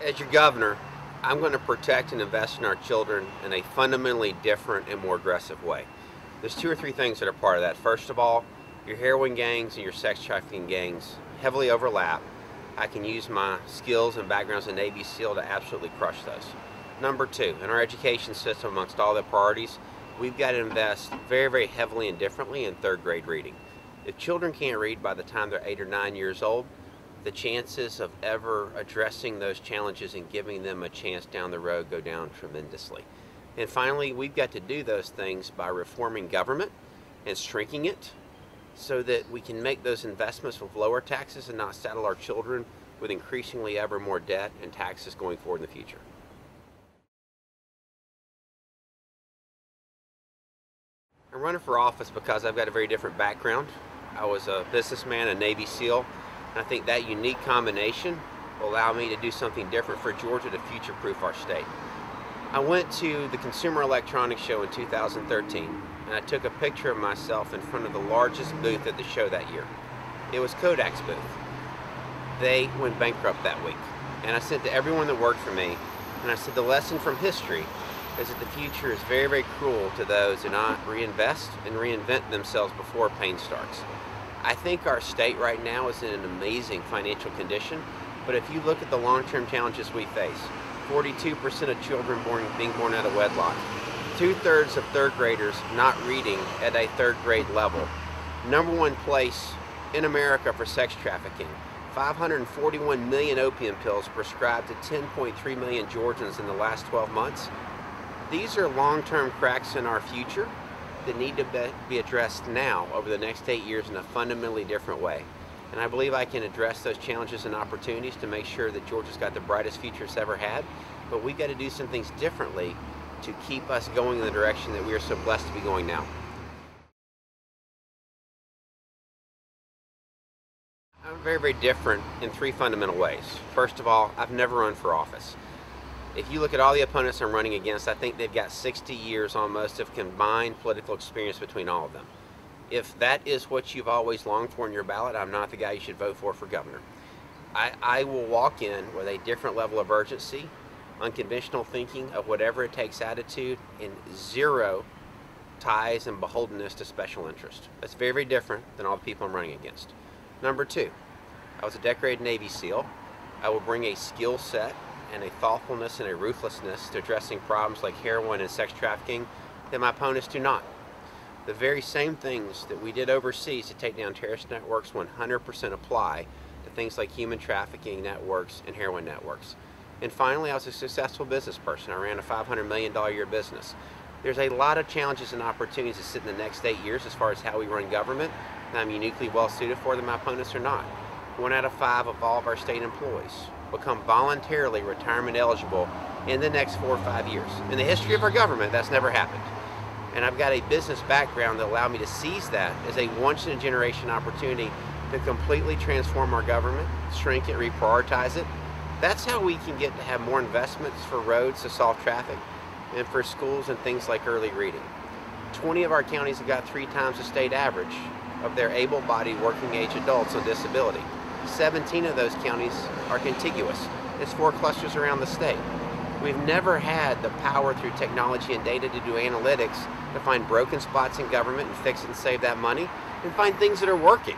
As your governor, I'm going to protect and invest in our children in a fundamentally different and more aggressive way. There's two or three things that are part of that. First of all, your heroin gangs and your sex trafficking gangs heavily overlap. I can use my skills and background as a Navy SEAL to absolutely crush those. Number two, in our education system, amongst all the priorities, we've got to invest very, very heavily and differently in third grade reading. If children can't read by the time they're 8 or 9 years old, the chances of ever addressing those challenges and giving them a chance down the road go down tremendously. And finally, we've got to do those things by reforming government and shrinking it so that we can make those investments with lower taxes and not saddle our children with increasingly ever more debt and taxes going forward in the future. I'm running for office because I've got a very different background. I was a businessman, a Navy SEAL. I think that unique combination will allow me to do something different for Georgia to future-proof our state. I went to the Consumer Electronics Show in 2013, and I took a picture of myself in front of the largest booth at the show that year. It was Kodak's booth. They went bankrupt that week. And I said to everyone that worked for me, and I said the lesson from history is that the future is very, very cruel to those who not reinvest and reinvent themselves before pain starts. I think our state right now is in an amazing financial condition, but if you look at the long-term challenges we face, 42% of children being born out of wedlock, 2/3 of third graders not reading at a third grade level, #1 place in America for sex trafficking, 541 million opium pills prescribed to 10.3 million Georgians in the last 12 months. These are long-term cracks in our future that need to be addressed now over the next 8 years in a fundamentally different way. And I believe I can address those challenges and opportunities to make sure that Georgia's got the brightest future it's ever had. But we've got to do some things differently to keep us going in the direction that we are so blessed to be going now. I'm very, very different in three fundamental ways. First of all, I've never run for office. If you look at all the opponents I'm running against, I think they've got 60 years almost of combined political experience between all of them. If that is what you've always longed for in your ballot, I'm not the guy you should vote for governor. I will walk in with a different level of urgency, unconventional thinking, of whatever it takes attitude, and zero ties and beholdenness to special interest. That's very, very different than all the people I'm running against. Number two, I was a decorated Navy SEAL. I will bring a skill set and a thoughtfulness and a ruthlessness to addressing problems like heroin and sex trafficking that my opponents do not. The very same things that we did overseas to take down terrorist networks 100% apply to things like human trafficking networks and heroin networks. And finally, I was a successful business person. I ran a $500 million a year business. There's a lot of challenges and opportunities that sit in the next 8 years as far as how we run government, and I'm uniquely well suited for them. My opponents are not. 1 out of 5 of all of our state employees become voluntarily retirement eligible in the next 4 or 5 years. In the history of our government, that's never happened. And I've got a business background that allowed me to seize that as a once-in-a-generation opportunity to completely transform our government, shrink it, reprioritize it. That's how we can get to have more investments for roads to solve traffic and for schools and things like early reading. 20 of our counties have got 3 times the state average of their able-bodied working-age adults on disability. 17 of those counties are contiguous. There's 4 clusters around the state. We've never had the power through technology and data to do analytics to find broken spots in government and fix it and save that money, and find things that are working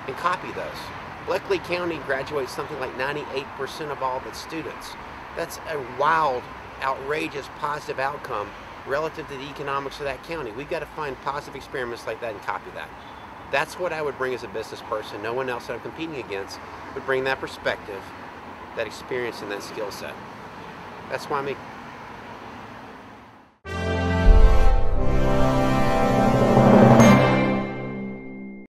and copy those. Bleckley County graduates something like 98% of all of its students. That's a wild, outrageous, positive outcome relative to the economics of that county. We've got to find positive experiments like that and copy that. That's what I would bring as a business person. No one else that I'm competing against would bring that perspective, that experience, and that skill set. That's why I'm